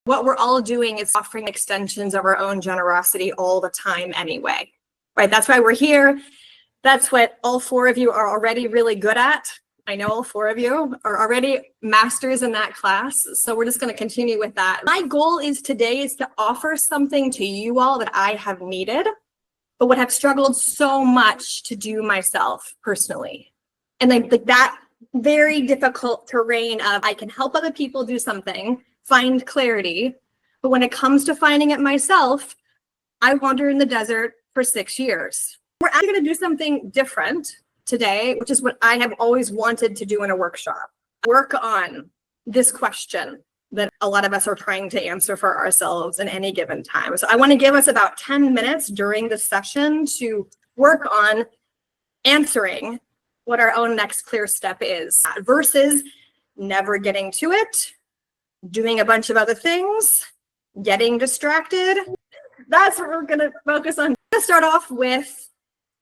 what we're all doing is offering extensions of our own generosity all the time anyway, right? That's why we're here. That's what all 4 of you are already really good at. I know all 4 of you are already masters in that class. So we're just going to continue with that. My goal today is to offer something to you all that I have needed, but would have struggled so much to do myself personally. And like that very difficult terrain of I can help other people do something, find clarity. But when it comes to finding it myself, I wander in the desert for 6 years. We're actually going to do something different today, which is what I have always wanted to do in a workshop. Work on this question that a lot of us are trying to answer for ourselves in any given time. So I want to give us about 10 minutes during the session to work on answering what our own next clear step is versus never getting to it, doing a bunch of other things, getting distracted. That's what we're going to focus on. I'm going to start off with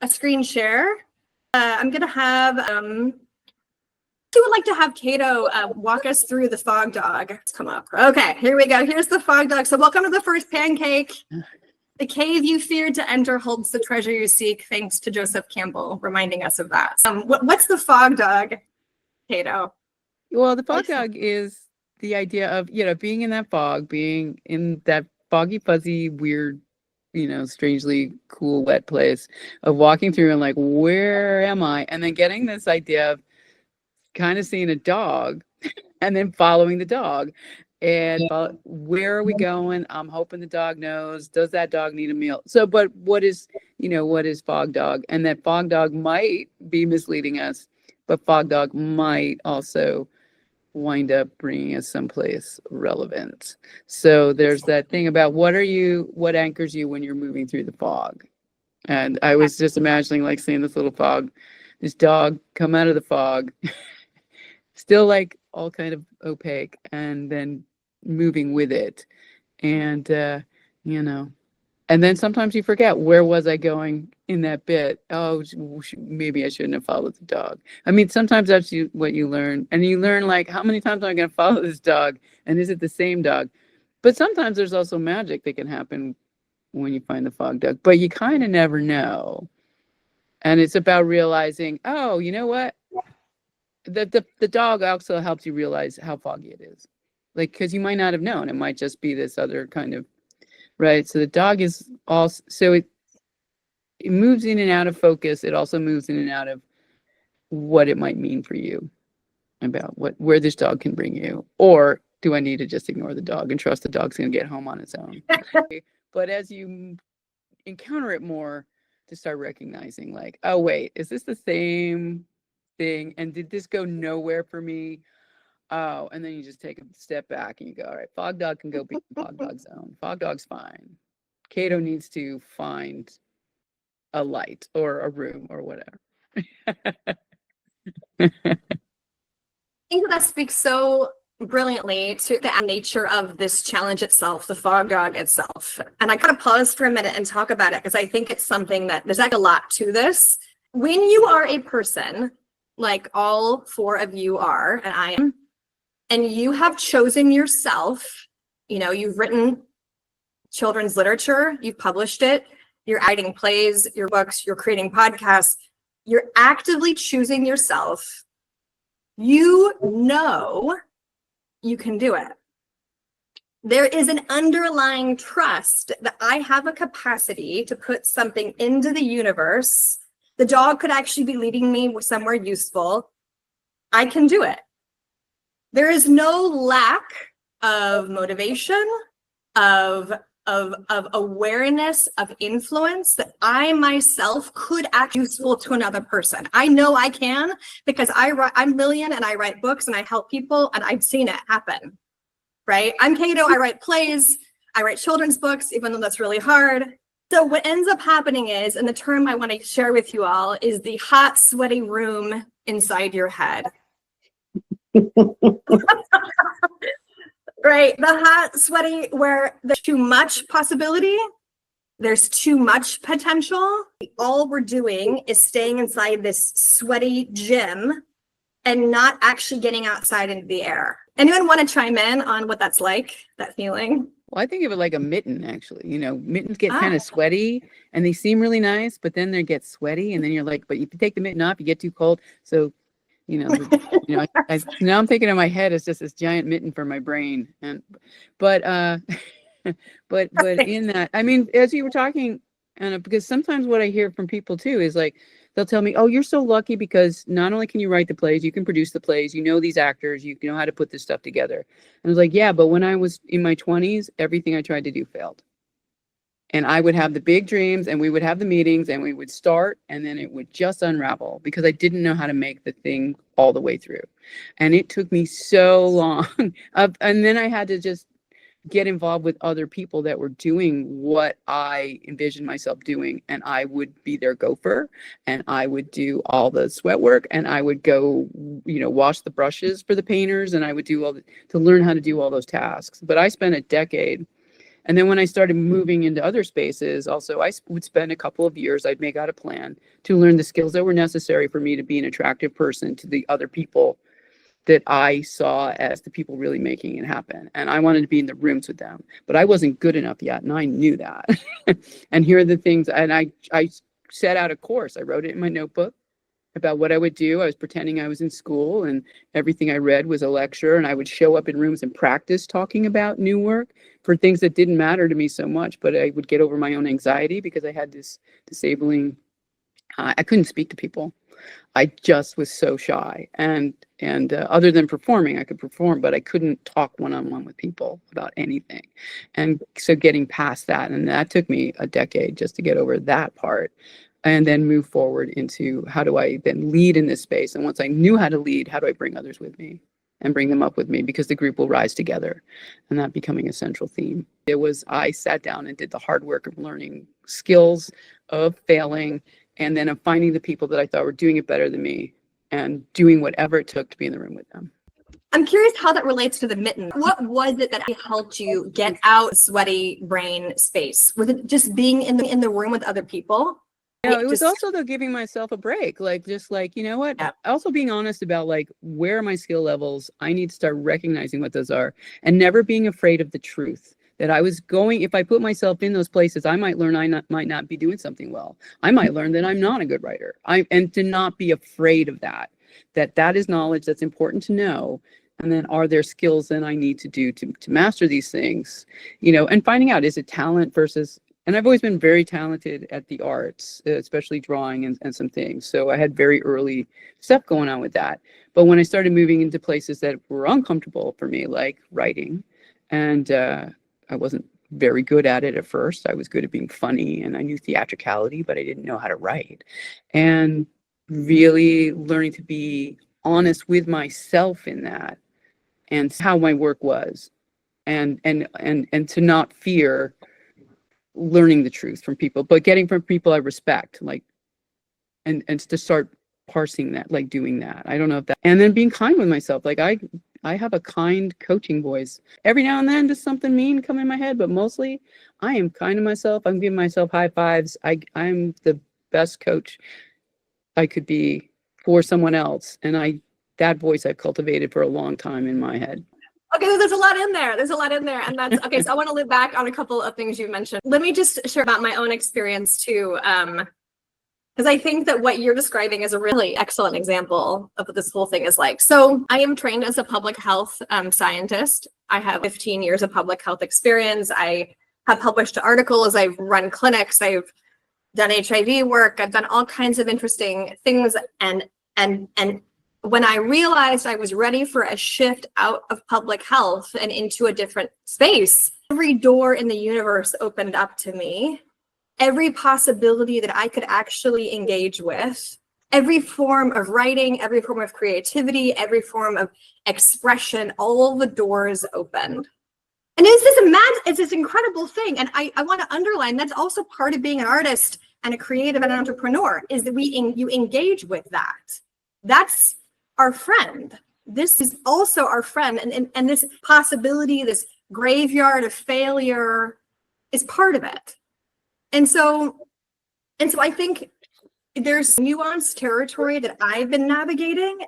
a screen share. I'm going to have, I would like to have Cato walk us through the fog dog. Let's come up. Okay, here we go. Here's the fog dog. So welcome to the first pancake. The cave you feared to enter holds the treasure you seek, thanks to Joseph Campbell reminding us of that. What's the fog dog, Cato? Well, the fog dog is the idea of, being in that fog, being in that foggy, fuzzy, weird, strangely cool, wet place of walking through and like, where am I? And then getting this idea of kind of seeing a dog and then following the dog. And where are we going? I'm hoping the dog knows. Does that dog need a meal? So, but what is fog dog? And that fog dog might be misleading us, but fog dog might also wind up bringing us someplace relevant. So there's that thing about what anchors you when you're moving through the fog. And I was just imagining like seeing this little fog, this dog come out of the fog, still like all kind of opaque, and then moving with it. And, and then sometimes you forget, where was I going in that bit? Oh, maybe I shouldn't have followed the dog. I mean, sometimes that's what you learn. And you learn like, how many times am I going to follow this dog? And is it the same dog? But sometimes there's also magic that can happen when you find the fog dog. But you kind of never know. And it's about realizing, oh, you know what? The dog also helps you realize how foggy it is. Like, because you might not have known. It might just be this other kind of, right? So the dog is also, so it moves in and out of focus. It also moves in and out of what it might mean for you, about where this dog can bring you. Or do I need to just ignore the dog and trust the dog's going to get home on its own? But as you encounter it more, to start recognizing like, oh, wait, is this the same thing? And did this go nowhere for me? Oh, and then you just take a step back and you go, all right, fog dog can go be fog dog zone. Fog dog's fine. Cato needs to find a light or a room or whatever. I think that speaks so brilliantly to the nature of this challenge itself, the fog dog itself. And I gotta pause for a minute and talk about it, because I think it's something that there's like a lot to this. When you are a person, like all 4 of you are, and I am, and you have chosen yourself, you've written children's literature, you've published it, you're writing plays, your books, you're creating podcasts, you're actively choosing yourself, you know you can do it. There is an underlying trust that I have a capacity to put something into the universe. The dog could actually be leading me somewhere useful. I can do it. There is no lack of motivation, of awareness, of influence that I myself could act useful to another person. I know I can, because I'm Lillian and I write books and I help people and I've seen it happen, right? I'm Cato, I write plays, I write children's books, even though that's really hard. So what ends up happening is, and the term I want to share with you all is the hot, sweaty room inside your head. Right, the hot, sweaty, where there's too much possibility, there's too much potential. All we're doing is staying inside this sweaty gym and not actually getting outside into the air. Anyone want to chime in on what that's like, that feeling? Well, I think of it like a mitten, actually. You know, mittens get kind Ah, of sweaty and they seem really nice, but then they get sweaty, and then you're like, but if you take the mitten off, you get too cold. So, now I'm thinking in my head it's just this giant mitten for my brain. But but in that, I mean, as you were talking, Anna, because sometimes what I hear from people too is like, they'll tell me, oh, you're so lucky because not only can you write the plays, you can produce the plays, you know these actors, you know how to put this stuff together. And I was like, yeah, but when I was in my 20s, everything I tried to do failed. And I would have the big dreams and we would have the meetings and we would start and then it would just unravel because I didn't know how to make the thing all the way through. And it took me so long. And then I had to just get involved with other people that were doing what I envisioned myself doing. And I would be their gopher and I would do all the sweat work and I would go, wash the brushes for the painters and I would do to learn how to do all those tasks. But I spent a decade. And then when I started moving into other spaces, also I would spend a couple of years, I'd make out a plan to learn the skills that were necessary for me to be an attractive person to the other people that I saw as the people really making it happen. And I wanted to be in the rooms with them, but I wasn't good enough yet. And I knew that. And here are the things, and I set out a course. I wrote it in my notebook about what I would do. I was pretending I was in school and everything I read was a lecture, and I would show up in rooms and practice talking about new work for things that didn't matter to me so much, but I would get over my own anxiety because I had this disabling, I couldn't speak to people. I just was so shy, and other than performing, I could perform, but I couldn't talk one-on-one with people about anything. And so getting past that, and that took me a decade just to get over that part, and then move forward into how do I then lead in this space? And once I knew how to lead, how do I bring others with me and bring them up with me? Because the group will rise together, and that becoming a central theme. I sat down and did the hard work of learning skills, of failing, and then of finding the people that I thought were doing it better than me and doing whatever it took to be in the room with them. I'm curious how that relates to the mitten. What was it that helped you get out sweaty brain space? Was it just being in the room with other people? No, it was also though giving myself a break, you know what? Yeah. Also being honest about where are my skill levels? I need to start recognizing what those are and never being afraid of the truth. That I was going, if I put myself in those places, I might learn might not be doing something well. I might learn that I'm not a good writer. And to not be afraid of that is knowledge that's important to know. And then are there skills that I need to do to master these things, and finding out, is it talent versus, and I've always been very talented at the arts, especially drawing and some things. So I had very early stuff going on with that. But when I started moving into places that were uncomfortable for me, like writing, and I wasn't very good at it at first. I was good at being funny and I knew theatricality, but I didn't know how to write. And really learning to be honest with myself in that and how my work was, and to not fear learning the truth from people, but getting from people I respect, and to start parsing that, doing that. I don't know if that, and then being kind with myself. I have a kind coaching voice. Every now and then does something mean come in my head, but mostly I am kind to myself. I'm giving myself high fives. I'm the best coach I could be for someone else. And that voice I've cultivated for a long time in my head. Okay, there's a lot in there. And that's okay. So I want to look back on a couple of things you mentioned. Let me just share about my own experience too. Because I think that what you're describing is a really excellent example of what this whole thing is like. So I am trained as a public health scientist. I have 15 years of public health experience. I have published articles. I've run clinics. I've done HIV work. I've done all kinds of interesting things. And when I realized I was ready for a shift out of public health and into a different space, every door in the universe opened up to me. Every possibility that I could actually engage with, every form of writing, every form of creativity, every form of expression, all the doors opened. And it's this incredible thing. And I want to underline, that's also part of being an artist and a creative and an entrepreneur, is that you engage with that. That's our friend. This is also our friend. And this possibility, this graveyard of failure is part of it. And so I think there's nuanced territory that I've been navigating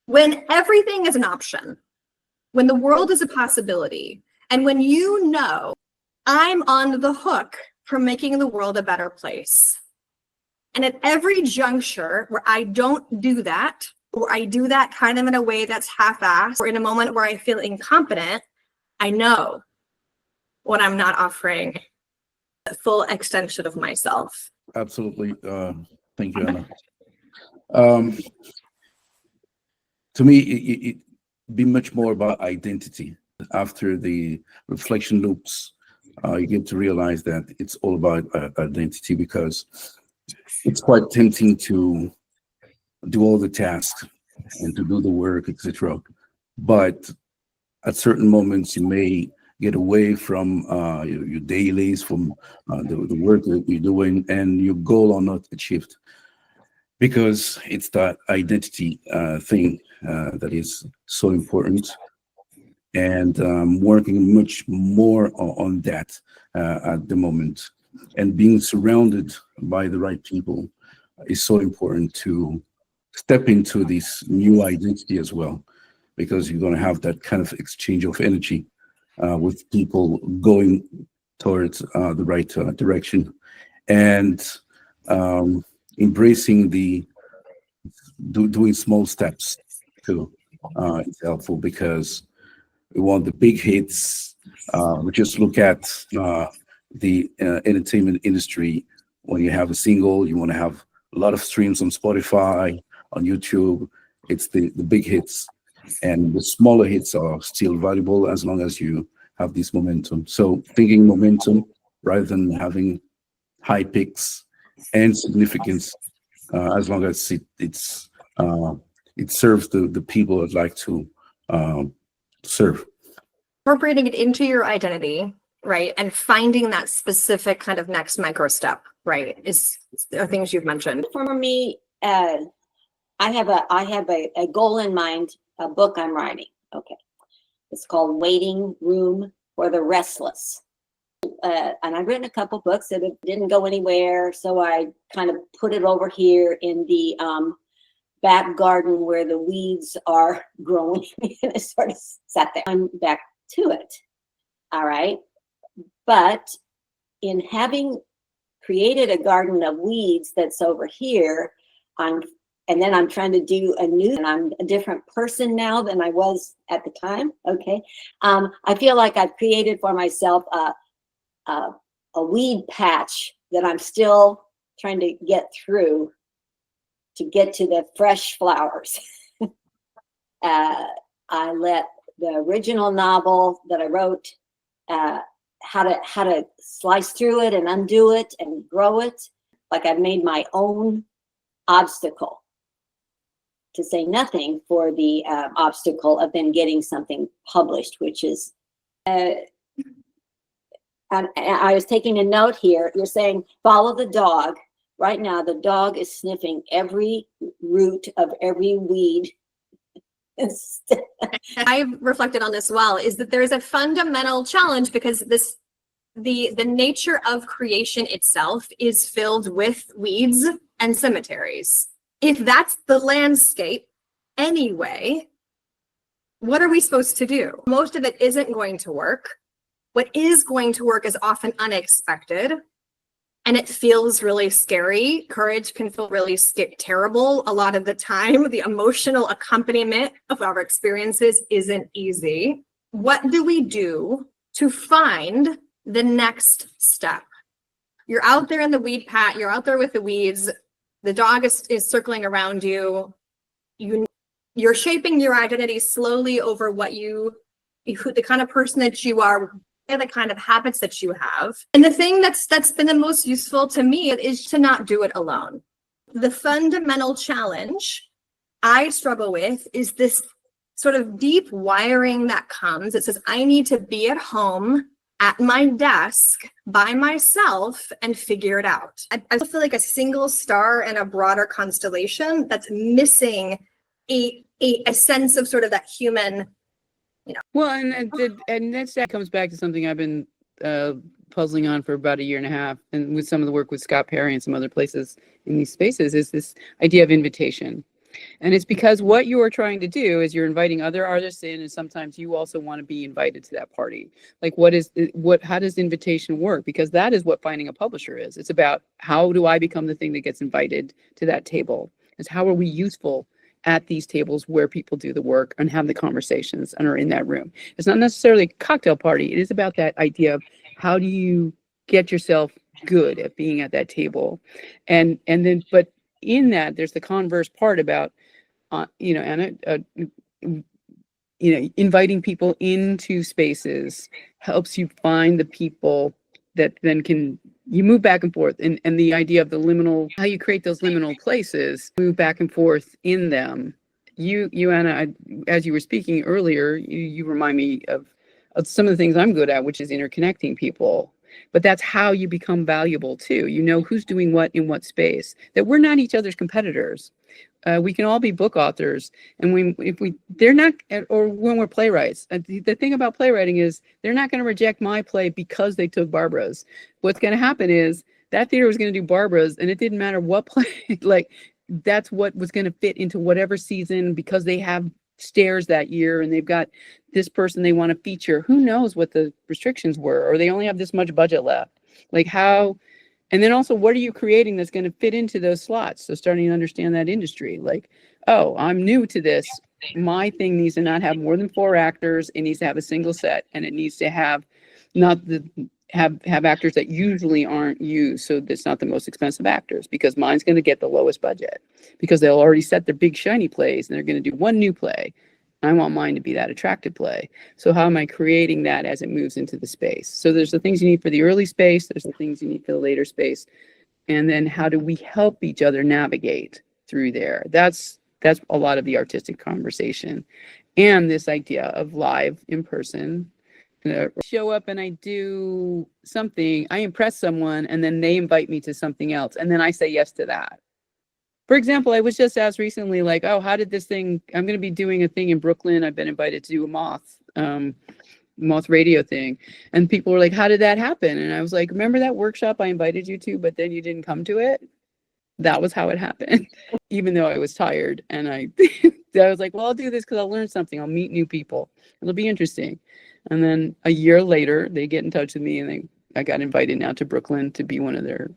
when everything is an option. when the world is a possibility, and when you know I'm on the hook for making the world a better place. And at every juncture where I don't do that, or I do that kind of in a way that's half-assed, or in a moment where I feel incompetent, I know when I'm not offering the full extension of myself. Absolutely. Thank you, Anna. To me, it be much more about identity. After the reflection loops, you get to realize that it's all about identity, because it's quite tempting to do all the tasks and to do the work, etc. But at certain moments, you may get away from your dailies, from the work that you're doing, and your goal are not achieved, because it's that identity thing that is so important. And working much more on that at the moment, and being surrounded by the right people is so important to step into this new identity as well, because you're going to have that kind of exchange of energy with people going towards the right direction, and embracing doing small steps too. It's helpful, because we want the big hits. We just look at the entertainment industry. When you have a single, you want to have a lot of streams on Spotify, on YouTube. It's the big hits, and the smaller hits are still valuable as long as you have this momentum. So thinking momentum rather than having high peaks and significance, as long as it serves the people I'd like to serve. Incorporating it into your identity, right, and finding that specific kind of next micro step, right, are things you've mentioned. For me, I have a goal in mind, a book I'm writing. Okay, it's called Waiting Room for the Restless. And I've written a couple books that didn't go anywhere, so I kind of put it over here in the back garden where the weeds are growing, and I sort of sat there. I'm back to it. All right. But in having created a garden of weeds that's over here, and then I'm trying to do and I'm a different person now than I was at the time. Okay. I feel like I've created for myself a weed patch that I'm still trying to get through to get to the fresh flowers. I let the original novel that I wrote, how to slice through it and undo it and grow it. Like I've made my own obstacle, to say nothing for the obstacle of then getting something published, which is, and I was taking a note here. You're saying follow the dog. Right now, the dog is sniffing every root of every weed. I've reflected on this well, is that there's a fundamental challenge, because the nature of creation itself is filled with weeds and cemeteries. If that's the landscape anyway, what are we supposed to do? Most of it isn't going to work. What is going to work is often unexpected, and it feels really scary. Courage can feel really terrible a lot of the time. The emotional accompaniment of our experiences isn't easy. What do we do to find the next step? You're out there in the weed patch, you're out there with the weeds, the dog is circling around you. You're shaping your identity slowly over the kind of person that you are, the kind of habits that you have. And the thing that's been the most useful to me is to not do it alone. The fundamental challenge I struggle with is this sort of deep wiring that comes. It says, I need to be at home at my desk by myself and figure it out. I feel like a single star in a broader constellation that's missing a sense of sort of that human. Well, and that comes back to something I've been puzzling on for about a year and a half, and with some of the work with Scott Perry and some other places in these spaces, is this idea of invitation. And it's because what you are trying to do is you're inviting other artists in, and sometimes you also want to be invited to that party. Like, how does invitation work? Because that is what finding a publisher is. It's about, how do I become the thing that gets invited to that table? It's how are we useful at these tables where people do the work and have the conversations and are in that room. It's not necessarily a cocktail party. It is about that idea of, how do you get yourself good at being at that table? And then, but in that, there's the converse part about, Anna, inviting people into spaces helps you find the people that then you move back and forth, and the idea of the liminal, how you create those liminal places, move back and forth in them. You Anna, as you were speaking earlier, you remind me of some of the things I'm good at, which is interconnecting people. But that's how you become valuable too. You know who's doing what in what space, that we're not each other's competitors. We can all be book authors, and they're not, or when we're playwrights. The thing about playwriting is they're not going to reject my play because they took Barbara's. What's going to happen is that theater was going to do Barbara's, and it didn't matter what play. Like, that's what was going to fit into whatever season, because they have stairs that year and they've got this person they want to feature. Who knows what the restrictions were, or they only have this much budget left. Like, how. And then also, what are you creating that's going to fit into those slots? So starting to understand that industry, like, oh, I'm new to this. My thing needs to not have more than 4 actors. It needs to have a single set, and it needs to have have actors that usually aren't used. So it's not the most expensive actors, because mine's going to get the lowest budget, because they'll already set their big shiny plays and they're going to do one new play. I want mine to be that attractive play. So how am I creating that as it moves into the space? So there's the things you need for the early space. There's the things you need for the later space. And then how do we help each other navigate through there? That's a lot of the artistic conversation. And this idea of live in person. Show up and I do something, I impress someone, and then they invite me to something else. And then I say yes to that. For example, I was just asked recently, like, oh, how did this thing, I'm going to be doing a thing in Brooklyn. I've been invited to do a Moth radio thing. And people were like, how did that happen? And I was like, remember that workshop I invited you to, but then you didn't come to it? That was how it happened. Even though I was tired, and I was like, well, I'll do this because I'll learn something. I'll meet new people. It'll be interesting. And then a year later, they get in touch with me, and I got invited now to Brooklyn to be one of their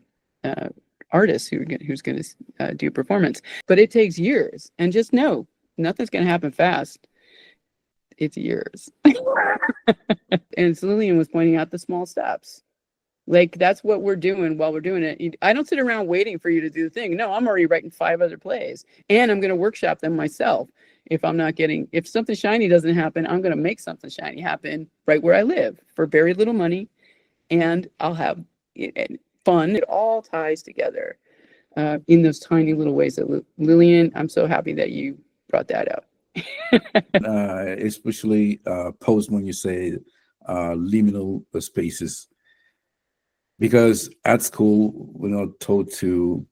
artists who's going to do a performance. But it takes years, and just know nothing's going to happen fast. It's years. And so Lillian was pointing out the small steps. Like, that's what we're doing while we're doing it. I don't sit around waiting for you to do the thing. No, I'm already writing 5 other plays, and I'm going to workshop them myself. If something shiny doesn't happen, I'm going to make something shiny happen right where I live for very little money, and I'll have fun. It all ties together in those tiny little ways. That Lillian, I'm so happy that you brought that up. Especially post when you say liminal spaces, because at school we're not taught to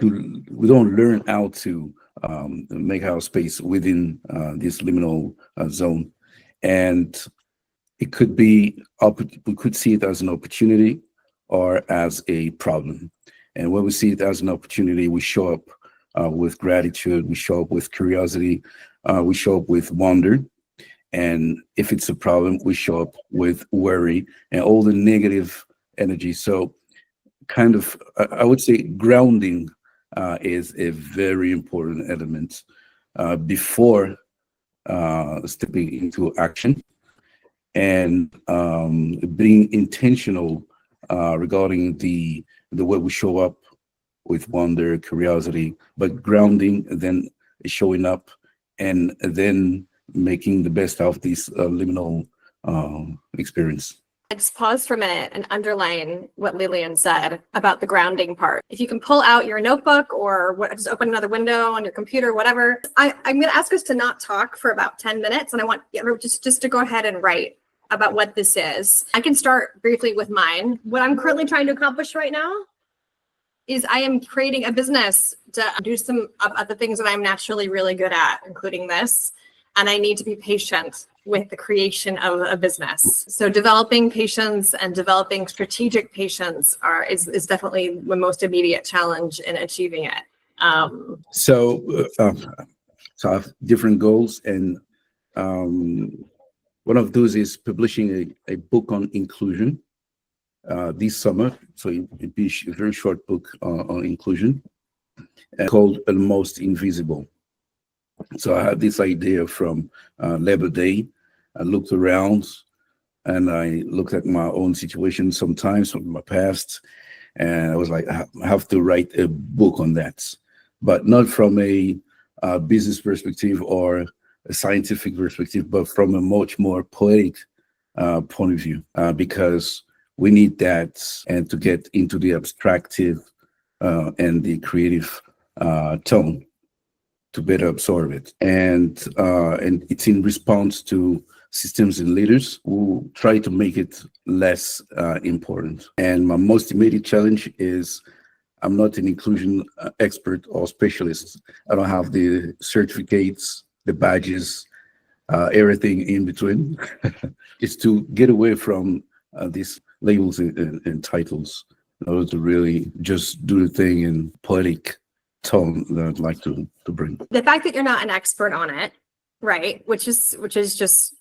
we don't learn how to make our space within this liminal zone, and it could be we could see it as an opportunity or as a problem. And when we see it as an opportunity, we show up with gratitude, we show up with curiosity, we show up with wonder. And if it's a problem, we show up with worry and all the negative energy. So kind of, I would say grounding is a very important element before stepping into action, and being intentional regarding the way we show up with wonder, curiosity, but grounding, then showing up, and then making the best out of this liminal experience. Let's pause for a minute and underline what Lillian said about the grounding part. If you can pull out your notebook or just open another window on your computer, whatever. I'm going to ask us to not talk for about 10 minutes, and I want everyone just to go ahead and write about what this is. I can start briefly with mine. What I'm currently trying to accomplish right now is I am creating a business to do some of the things that I'm naturally really good at, including this. And I need to be patient with the creation of a business. So developing patience and developing strategic patience is definitely the most immediate challenge in achieving it. So I have different goals, and one of those is publishing a book on inclusion this summer. So it'd be a very short book on inclusion called Almost Invisible. So I had this idea from Labor Day. I looked around and I looked at my own situation sometimes from my past, and I was like, I have to write a book on that, but not from a business perspective or a scientific perspective, but from a much more poetic point of view, because we need that, and to get into the abstractive and the creative tone to better absorb it. And it's in response to systems and leaders who try to make it less important. And my most immediate challenge is I'm not an inclusion expert or specialist. I don't have the certificates, the badges, everything in between. It's to get away from these labels and titles in order to really just do the thing in poetic tone that I'd like to bring. The fact that you're not an expert on it, right, which is just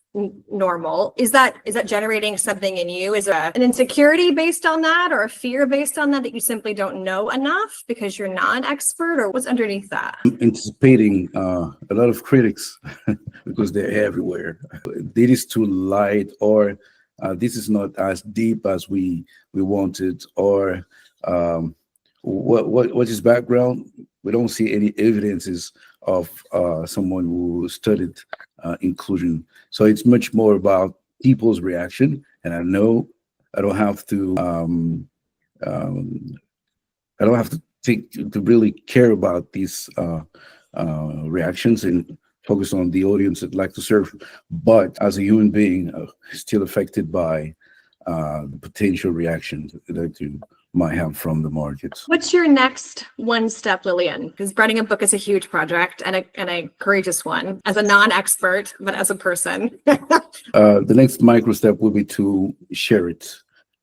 normal, is that generating something in you? Is there an insecurity based on that, or a fear based on that you simply don't know enough because you're not an expert, or what's underneath that? I'm anticipating a lot of critics because they're everywhere. This is too light, or this is not as deep as we wanted, or what is background? We don't see any evidences of someone who studied inclusion. So it's much more about people's reaction. And I know I don't have to think to really care about these reactions and focus on the audience I'd like to serve. But as a human being, still affected by the potential reactions that you might have from the markets. What's your next one step, Lillian? Because writing a book is a huge project and a courageous one as a non-expert, but as a person. The next micro step will be to share it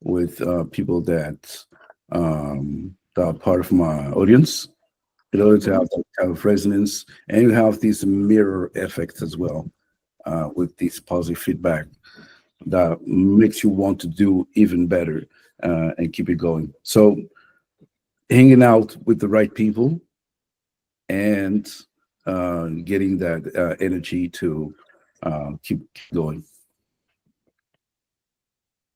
with people that are part of my audience, in order to have that kind of resonance, and you have this mirror effect as well, with this positive feedback that makes you want to do even better and keep it going. So hanging out with the right people and getting that energy to keep going.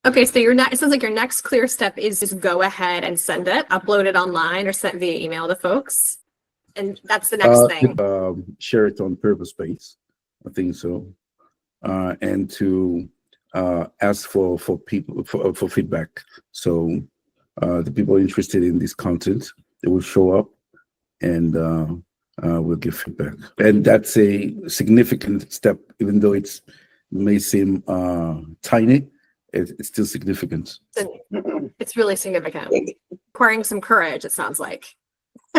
Okay, so it sounds like your next clear step is just go ahead and send it, upload it online, or send via email to folks. And that's the next thing. Share it on Purpose Space, I think so, and to ask for people for feedback. So the people interested in this content, they will show up and we'll give feedback. And that's a significant step, even though it may seem tiny. It's still significant. It's really significant. Requiring some courage, it sounds like.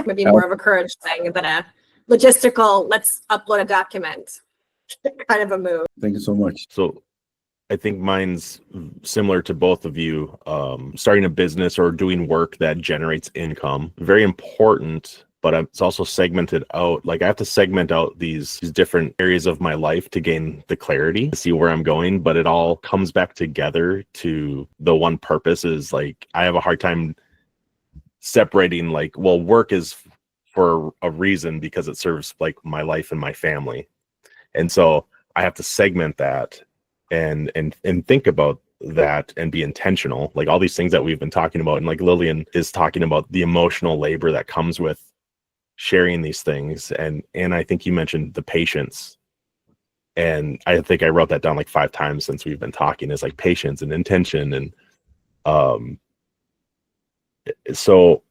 Maybe more of a courage thing than a logistical, let's upload a document kind of a move. Thank you so much. So I think mine's similar to both of you. Starting a business or doing work that generates income, very important, but it's also segmented out. Like I have to segment out these different areas of my life to gain the clarity, to see where I'm going, but it all comes back together to the one purpose. Is like, I have a hard time separating, like, well, work is for a reason because it serves like my life and my family. And so I have to segment that and think about that and be intentional, like all these things that we've been talking about. And like Lillian is talking about the emotional labor that comes with sharing these things. And I think you mentioned the patience. And I think I wrote that down like 5 times since we've been talking, is like patience and intention. And so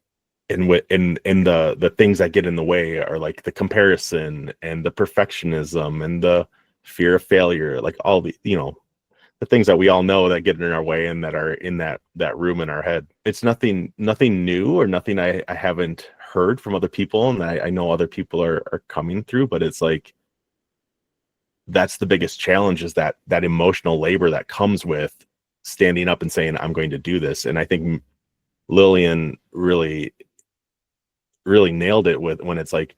in the things that get in the way are like the comparison and the perfectionism and the fear of failure, like all the, the things that we all know that get in our way and that are in that room in our head. It's nothing new or nothing I haven't heard from other people, and I know other people are coming through, but it's like that's the biggest challenge, is that emotional labor that comes with standing up and saying, I'm going to do this. And I think Lillian really nailed it with when it's like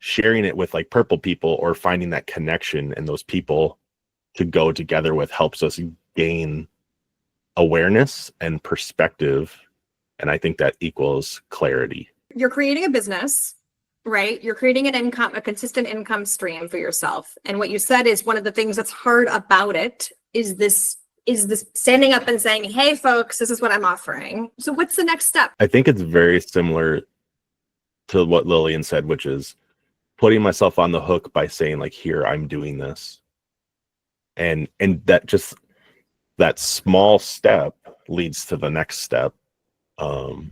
sharing it with like purple people, or finding that connection and those people to go together with, helps us gain awareness and perspective. And I think that equals clarity. You're creating a business, right? You're creating an income, a consistent income stream for yourself. And what you said is one of the things that's hard about it is this standing up and saying, hey folks, this is what I'm offering. So what's the next step? I think it's very similar to what Lillian said, which is putting myself on the hook by saying like, here, I'm doing this. And that just, that small step leads to the next step. But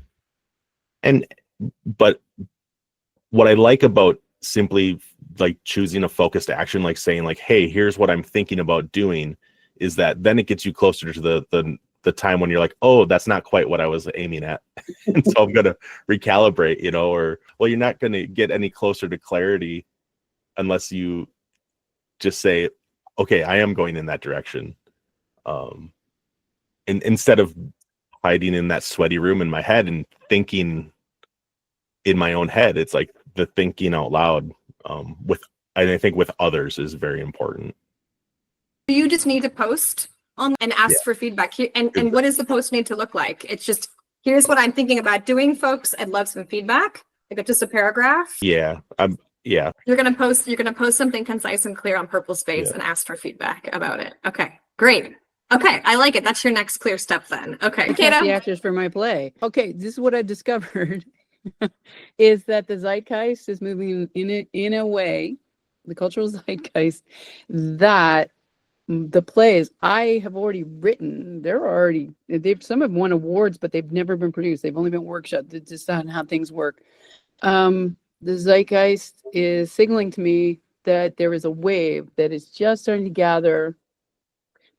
what I like about simply like choosing a focused action, like saying like, hey, here's what I'm thinking about doing, is that then it gets you closer to the time when you're like, oh, that's not quite what I was aiming at. And so I'm going to recalibrate, you know, or, well, you're not going to get any closer to clarity unless you just say, okay, I am going in that direction. And instead of hiding in that sweaty room in my head and thinking in my own head, it's like the thinking out loud I think with others is very important. You just need to post on and ask for feedback. And what does the post need to look like? It's just, here's what I'm thinking about doing, folks. I'd love some feedback. Like just a paragraph. Yeah. You're gonna post something concise and clear on Purple Space and ask for feedback about it. Okay, great. Okay, I like it. That's your next clear step then. Okay, The Kato. actors for my play. Okay, this is what I discovered is that the zeitgeist is moving in a way, the cultural zeitgeist, that the plays I have already written, some have won awards, but they've never been produced. They've only been workshopped. It's just on how things work. The zeitgeist is signaling to me that there is a wave that is just starting to gather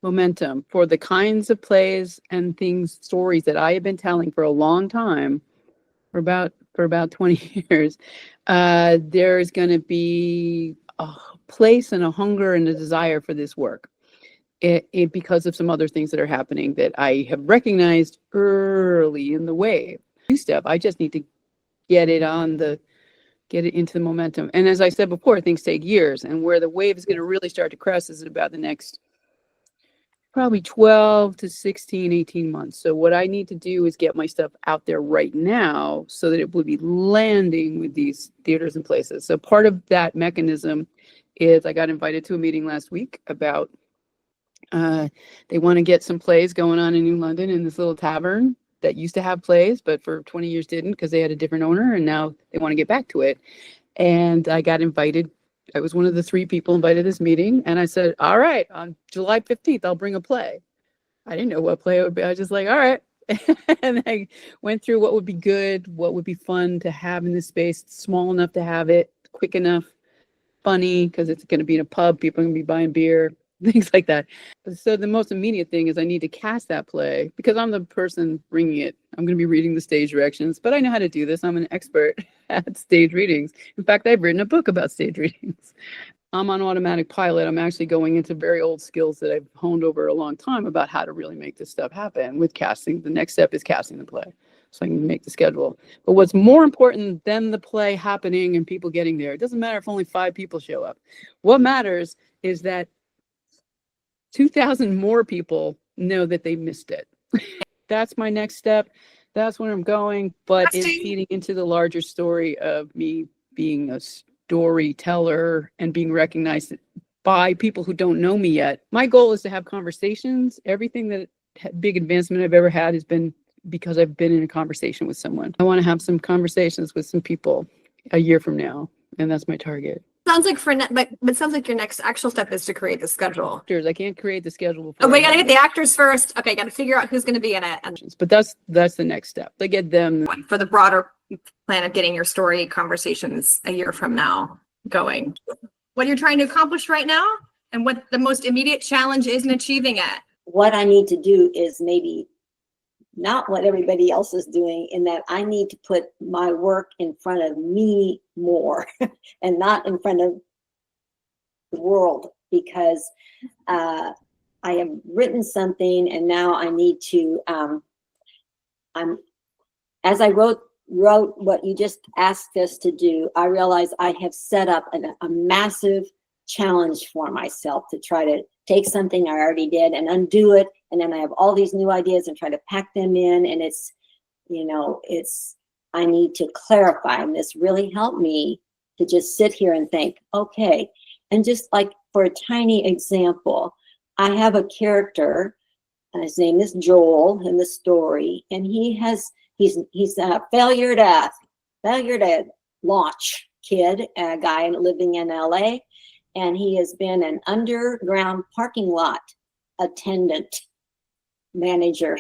momentum for the kinds of plays and stories that I have been telling for a long time, for about 20 years. There's going to be a place and a hunger and a desire for this work. Because of some other things that are happening that I have recognized early in the wave. Step, I just need to get it into the momentum. And as I said before, things take years, and where the wave is going to really start to crest is about the next probably 12 to 16, 18 months. So what I need to do is get my stuff out there right now so that it will be landing with these theaters and places. So part of that mechanism is I got invited to a meeting last week about they want to get some plays going on in New London in this little tavern that used to have plays, but for 20 years didn't, because they had a different owner, and now they want to get back to it. And I got invited. I was one of the 3 people invited to this meeting, and I said, all right, on July 15th, I'll bring a play. I didn't know what play it would be. I was just like, all right. And I went through what would be good, what would be fun to have in this space, small enough to have it, quick enough, funny, because it's going to be in a pub, people are going to be buying beer, things like that. So the most immediate thing is I need to cast that play, because I'm the person bringing it. I'm going to be reading the stage directions, but I know how to do this. I'm an expert at stage readings. In fact, I've written a book about stage readings. I'm on automatic pilot. I'm actually going into very old skills that I've honed over a long time about how to really make this stuff happen with casting. The next step is casting the play, so I can make the schedule. But what's more important than the play happening and people getting there, it doesn't matter if only 5 people show up. What matters is that 2,000 more people know that they missed it. That's my next step. That's where I'm going, but it's feeding into the larger story of me being a storyteller and being recognized by people who don't know me yet. My goal is to have conversations. Everything that big advancement I've ever had has been because I've been in a conversation with someone. I want to have some conversations with some people a year from now, and that's my target. Sounds like but sounds like your next actual step is to create the schedule. I can't create the schedule. Oh, we gotta get the actors first. Okay, gotta figure out who's gonna be in it. But that's the next step. To get them for the broader plan of getting your story conversations a year from now going. What you're trying to accomplish right now, and what the most immediate challenge is in achieving it. What I need to do is maybe not what everybody else is doing, in that I need to put my work in front of me more and not in front of the world because I have written something, and now I need to. As I wrote what you just asked us to do, I realized I have set up a massive challenge for myself to try to take something I already did and undo it, and then I have all these new ideas and try to pack them in, and it's, I need to clarify, and this really helped me to just sit here and think, okay, and just like for a tiny example, I have a character, and his name is Joel in the story, and he's a failure to launch kid, a guy living in LA, and he has been an underground parking lot attendant manager,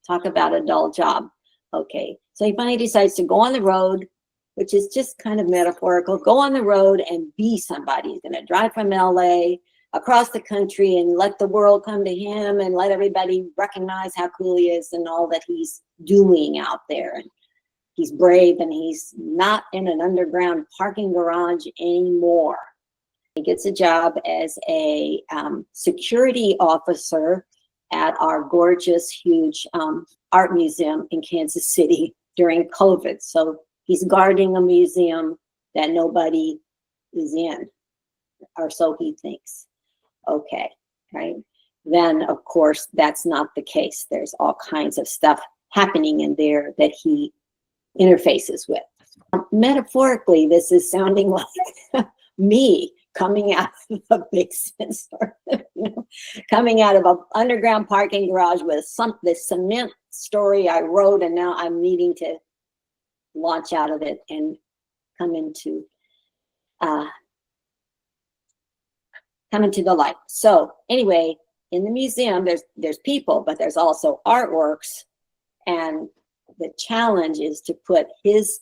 talk about a dull job. Okay, so he finally decides to go on the road, which is just kind of metaphorical, go on the road and be somebody. He's gonna drive from LA across the country and let the world come to him and let everybody recognize how cool he is and all that he's doing out there. And he's brave, and he's not in an underground parking garage anymore. He gets a job as a security officer at our gorgeous, huge art museum in Kansas City during COVID. So he's guarding a museum that nobody is in, or so he thinks. Okay, right? Then, of course, that's not the case. There's all kinds of stuff happening in there that he interfaces with. Metaphorically, this is sounding like me coming out of a big sense, coming out of an underground parking garage with this cement story I wrote, and now I'm needing to launch out of it and come into the light. So anyway, in the museum, there's people, but there's also artworks, and the challenge is to put his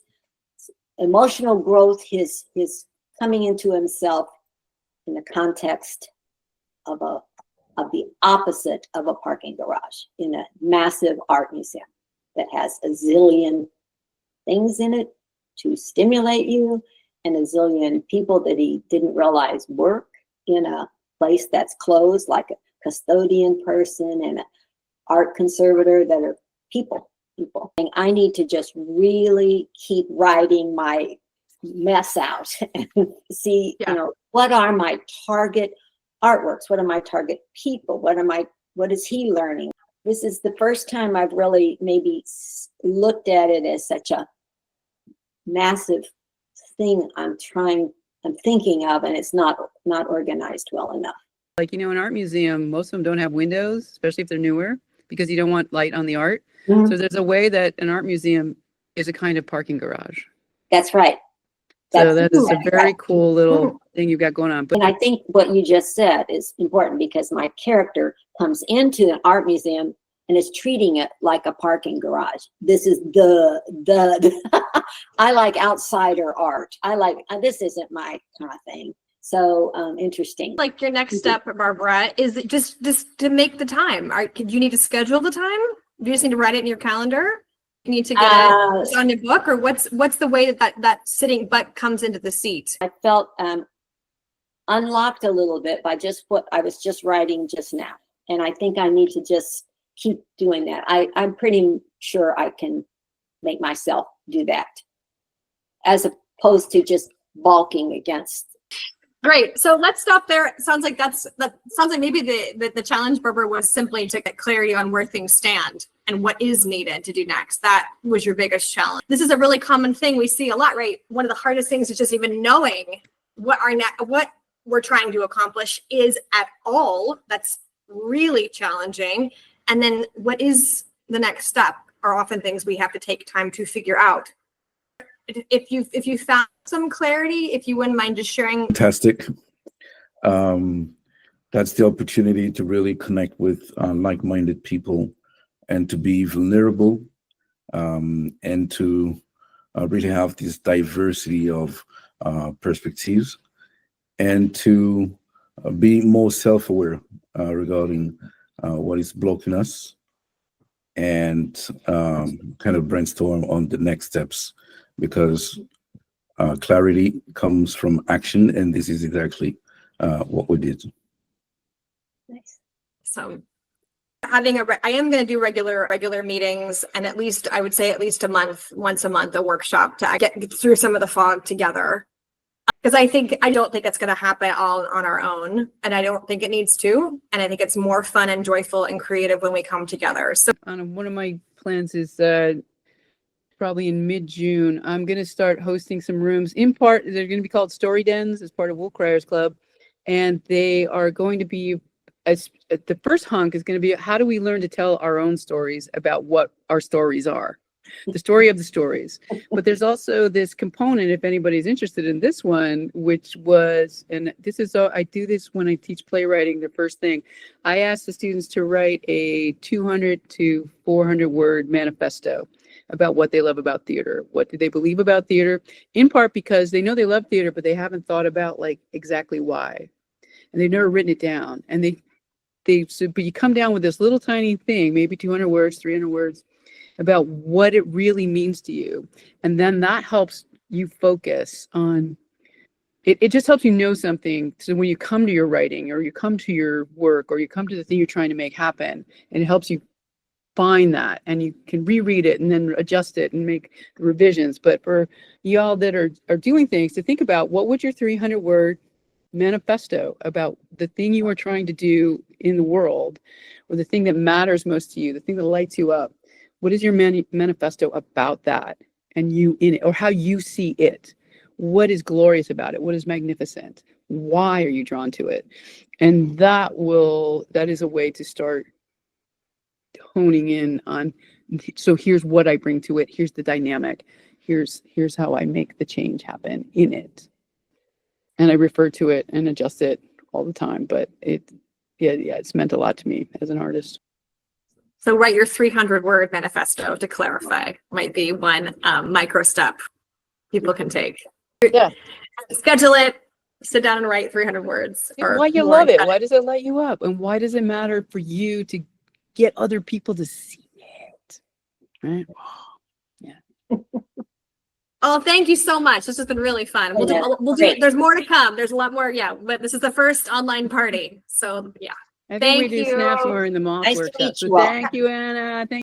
emotional growth, his coming into himself in the context of the opposite of a parking garage in a massive art museum that has a zillion things in it to stimulate you, and a zillion people that he didn't realize work in a place that's closed, like a custodian person and an art conservator that are people. And I need to just really keep writing my mess out and see, what are my target artworks? What are my target people? What is he learning? This is the first time I've really maybe looked at it as such a massive thing I'm thinking of, and it's not organized well enough. Like, an art museum, most of them don't have windows, especially if they're newer, because you don't want light on the art. Mhm. So there's a way that an art museum is a kind of parking garage. That's right. So that is a That's very right. cool little thing you've got going on. But And I think what you just said is important, because my character comes into an art museum and is treating it like a parking garage. This is I like outsider art. I like, this isn't my kind of thing. So interesting. Like your next step, Barbara, is it just to make the time. Do you need to schedule the time? Do you just need to write it in your calendar? You need to get it on your book, or what's the way that sitting butt comes into the seat? I felt unlocked a little bit by just what I was just writing just now. And I think I need to just keep doing that. I'm pretty sure I can make myself do that, as opposed to just balking against. Great. So let's stop there. It sounds like that sounds like maybe the challenge, Barbara, was simply to get clarity on where things stand and what is needed to do next. That was your biggest challenge. This is a really common thing we see a lot, right? One of the hardest things is just even knowing what we're trying to accomplish is at all. That's really challenging. And then what is the next step are often things we have to take time to figure out. If you found some clarity, if you wouldn't mind just sharing. Fantastic. That's the opportunity to really connect with like-minded people, and to be vulnerable, and to really have this diversity of perspectives, and to be more self-aware regarding what is blocking us, and kind of brainstorm on the next steps, because clarity comes from action, and this is exactly what we did. Nice. So having I am going to do regular meetings, and at least I would say at least once a month, a workshop to get through some of the fog together. Because I don't think it's going to happen all on our own, and I don't think it needs to. And I think it's more fun and joyful and creative when we come together. So One of my plans is probably in mid-June, I'm going to start hosting some rooms. In part, they're going to be called Story Dens as part of Will Cryer's Club. And they are going to be, the first hunk is going to be, how do we learn to tell our own stories about what our stories are? The story of the stories. But there's also this component, if anybody's interested in this one, which was, and this is, I do this when I teach playwriting, the first thing. I ask the students to write a 200 to 400 word manifesto about what they love about theater. What do they believe about theater? In part because they know they love theater, but they haven't thought about like exactly why. And they've never written it down. And but you come down with this little tiny thing, maybe 200 words, 300 words, about what it really means to you. And then that helps you focus on, it just helps you know something. So when you come to your writing or you come to your work or you come to the thing you're trying to make happen, and it helps you find that, and you can reread it and then adjust it and make the revisions. But for y'all that are doing things, to think about, what would your 300 word manifesto about the thing you are trying to do in the world, or the thing that matters most to you, the thing that lights you up? What is your manifesto about that, and you in it, or how you see it? What is glorious about it? What is magnificent? Why are you drawn to it? And that is a way to start honing in on, so here's what I bring to it. Here's the dynamic. Here's how I make the change happen in it. And I refer to it and adjust it all the time, but it's meant a lot to me as an artist. So write your 300 word manifesto, to clarify, might be one micro step people can take. Yeah. Schedule it, sit down and write 300 words. or Why you more. love it? Why does it light you up? And why does it matter for you to get other people to see it? Right? Oh, thank you so much. This has been really fun. We'll Yeah, do great. there's more to come. There's a lot more. Yeah, but this is the first online party. So yeah. I think we Thank do snaps you. more in the moth Nice to workshop. meet So you all. thank you, Anna. Thank